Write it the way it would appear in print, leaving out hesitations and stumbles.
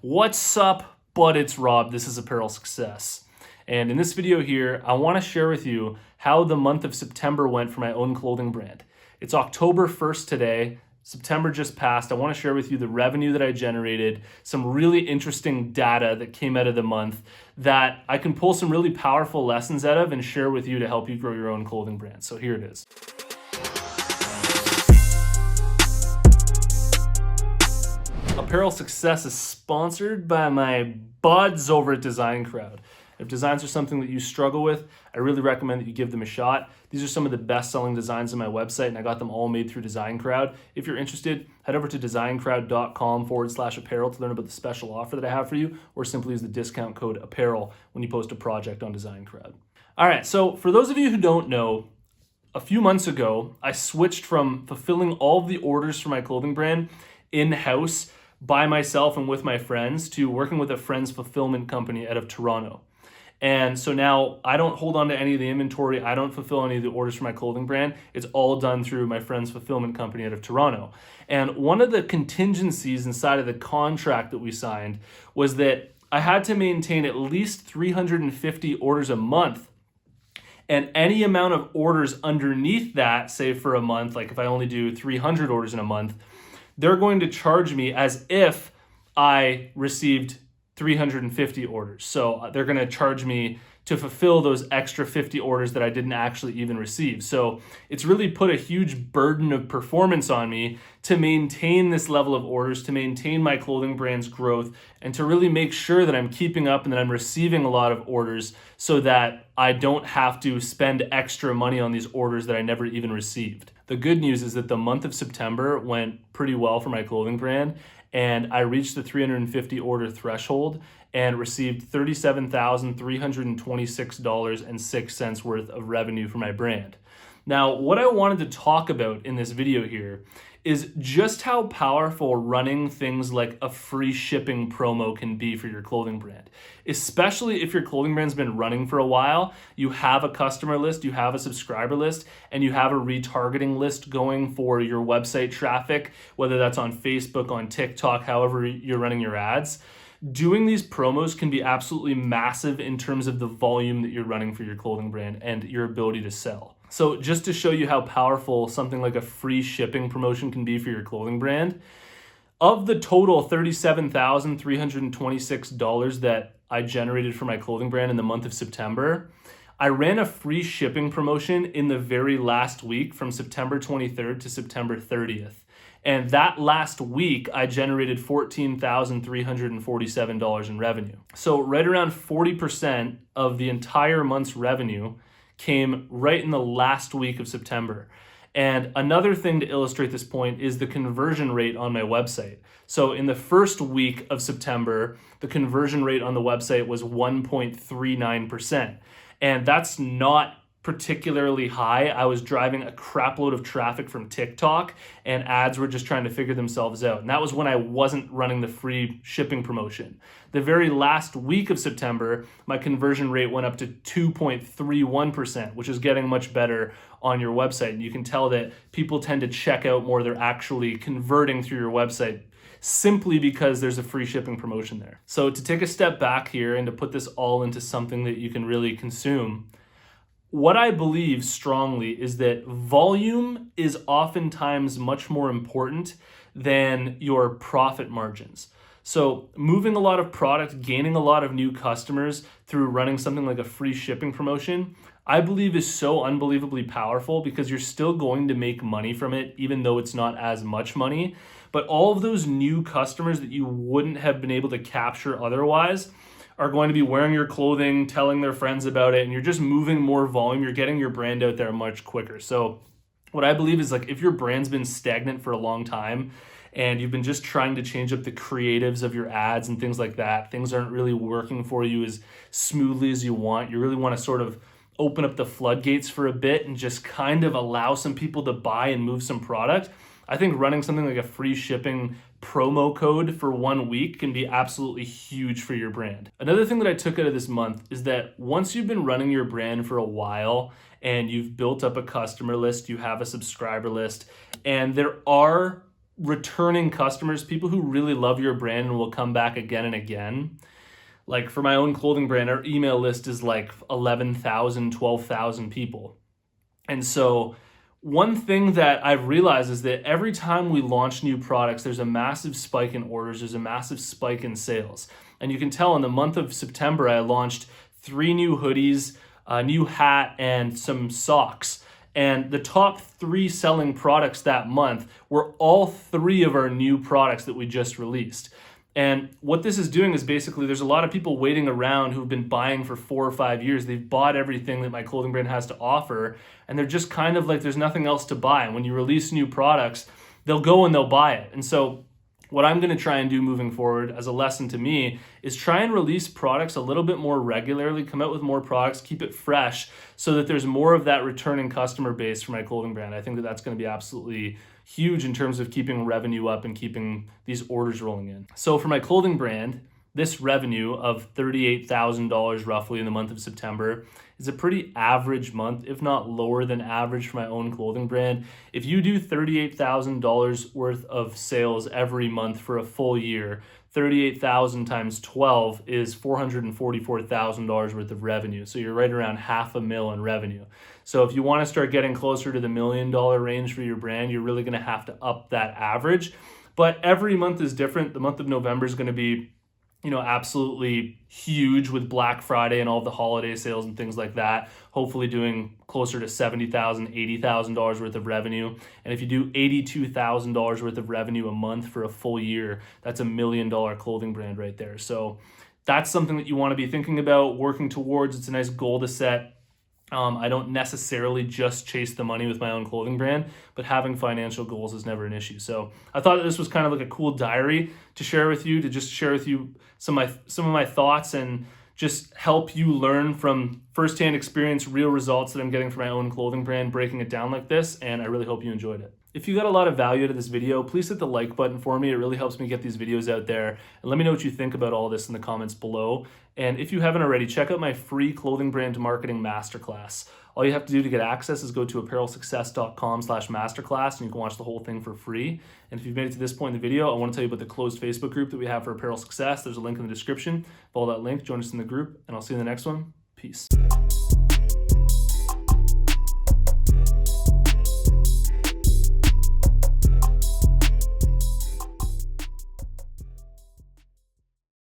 What's up, bud? It's Rob. This is Apparel Success. And in this video here, I want to share with you how the month of September went for my own clothing brand. It's October 1st today. September just passed. I want to share with you the revenue that I generated, some really interesting data that came out of the month that I can pull some really powerful lessons out of and share with you to help you grow your own clothing brand. So here it is. Apparel Success is sponsored by my buds over at Design Crowd. If designs are something that you struggle with, I really recommend that you give them a shot. These are some of the best-selling designs on my website, and I got them all made through Design Crowd. If you're interested, head over to designcrowd.com/apparel to learn about the special offer that I have for you, or simply use the discount code APPAREL when you post a project on Design Crowd. All right, so for those of you who don't know, a few months ago, I switched from fulfilling all of the orders for my clothing brand in-house by myself and with my friends to working with a friend's fulfillment company out of Toronto. And so now I don't hold on to any of the inventory. I don't fulfill any of the orders for my clothing brand. It's all done through my friend's fulfillment company out of Toronto. And one of the contingencies inside of the contract that we signed was that I had to maintain at least 350 orders a month. And any amount of orders underneath that, say for a month, like if I only do 300 orders in a month, they're going to charge me as if I received 350 orders. So they're going to charge me to fulfill those extra 50 orders that I didn't actually even receive. So it's really put a huge burden of performance on me to maintain this level of orders, to maintain my clothing brand's growth, and to really make sure that I'm keeping up and that I'm receiving a lot of orders so that I don't have to spend extra money on these orders that I never even received. The good news is that the month of September went pretty well for my clothing brand, and I reached the 350 order threshold and received $37,326.06 worth of revenue for my brand. Now, what I wanted to talk about in this video here is just how powerful running things like a free shipping promo can be for your clothing brand. Especially if your clothing brand's been running for a while, you have a customer list, you have a subscriber list, and you have a retargeting list going for your website traffic, whether that's on Facebook, on TikTok, however you're running your ads. Doing these promos can be absolutely massive in terms of the volume that you're running for your clothing brand and your ability to sell. So just to show you how powerful something like a free shipping promotion can be for your clothing brand, of the total $37,326 that I generated for my clothing brand in the month of September, I ran a free shipping promotion in the very last week from September 23rd to September 30th. And that last week, I generated $14,347 in revenue. So right around 40% of the entire month's revenue came right in the last week of September. And another thing to illustrate this point is the conversion rate on my website. So in the first week of September, the conversion rate on the website was 1.39%. And that's not particularly high. I was driving a crap load of traffic from TikTok, and ads were just trying to figure themselves out. And that was when I wasn't running the free shipping promotion. The very last week of September, my conversion rate went up to 2.31%, which is getting much better on your website. And you can tell that people tend to check out more. They're actually converting through your website simply because there's a free shipping promotion there. So to take a step back here and to put this all into something that you can really consume, what I believe strongly is that volume is oftentimes much more important than your profit margins. So moving a lot of product, gaining a lot of new customers through running something like a free shipping promotion, I believe is so unbelievably powerful because you're still going to make money from it, even though it's not as much money. But all of those new customers that you wouldn't have been able to capture otherwise are going to be wearing your clothing, telling their friends about it, and you're just moving more volume. You're getting your brand out there much quicker. So what I believe is, like, if your brand's been stagnant for a long time and you've been just trying to change up the creatives of your ads and things like that, things aren't really working for you as smoothly as you want. You really want to sort of open up the floodgates for a bit and just kind of allow some people to buy and move some product. I think running something like a free shipping promo code for 1 week can be absolutely huge for your brand. Another thing that I took out of this month is that once you've been running your brand for a while and you've built up a customer list, you have a subscriber list, and there are returning customers, people who really love your brand and will come back again and again. Like for my own clothing brand, our email list is like 11,000, 12,000 people. And so one thing that I've realized is that every time we launch new products, there's a massive spike in orders, there's a massive spike in sales. And you can tell in the month of September, I launched 3 new hoodies, a new hat, and some socks. And the top 3 selling products that month were all 3 of our new products that we just released. And what this is doing is basically there's a lot of people waiting around who've been buying for 4 or 5 years. They've bought everything that my clothing brand has to offer, and they're just kind of like there's nothing else to buy. And when you release new products, they'll go and they'll buy it. And so what I'm going to try and do moving forward as a lesson to me is try and release products a little bit more regularly, come out with more products, keep it fresh so that there's more of that returning customer base for my clothing brand. I think that that's going to be absolutely huge in terms of keeping revenue up and keeping these orders rolling in. So for my clothing brand, this revenue of $38,000 roughly in the month of September is a pretty average month, if not lower than average for my own clothing brand. If you do $38,000 worth of sales every month for a full year, 38,000 times 12 is $444,000 worth of revenue. So you're right around $500,000 in revenue. So if you want to start getting closer to the $1 million range for your brand, you're really going to have to up that average. But every month is different. The month of November is going to be absolutely huge with Black Friday and all of the holiday sales and things like that. Hopefully doing closer to $70,000, $80,000 worth of revenue. And if you do $82,000 worth of revenue a month for a full year, that's $1 million clothing brand right there. So that's something that you want to be thinking about, working towards. It's a nice goal to set. I don't necessarily just chase the money with my own clothing brand, but having financial goals is never an issue. So I thought that this was kind of like a cool diary to share with you, to just share with you some of my thoughts and just help you learn from firsthand experience, real results that I'm getting from my own clothing brand, breaking it down like this. And I really hope you enjoyed it. If you got a lot of value out of this video, please hit the like button for me. It really helps me get these videos out there. And let me know what you think about all this in the comments below. And if you haven't already, check out my free clothing brand marketing masterclass. All you have to do to get access is go to apparelsuccess.com/masterclass and you can watch the whole thing for free. And if you've made it to this point in the video, I want to tell you about the closed Facebook group that we have for Apparel Success. There's a link in the description. Follow that link, join us in the group, and I'll see you in the next one. Peace.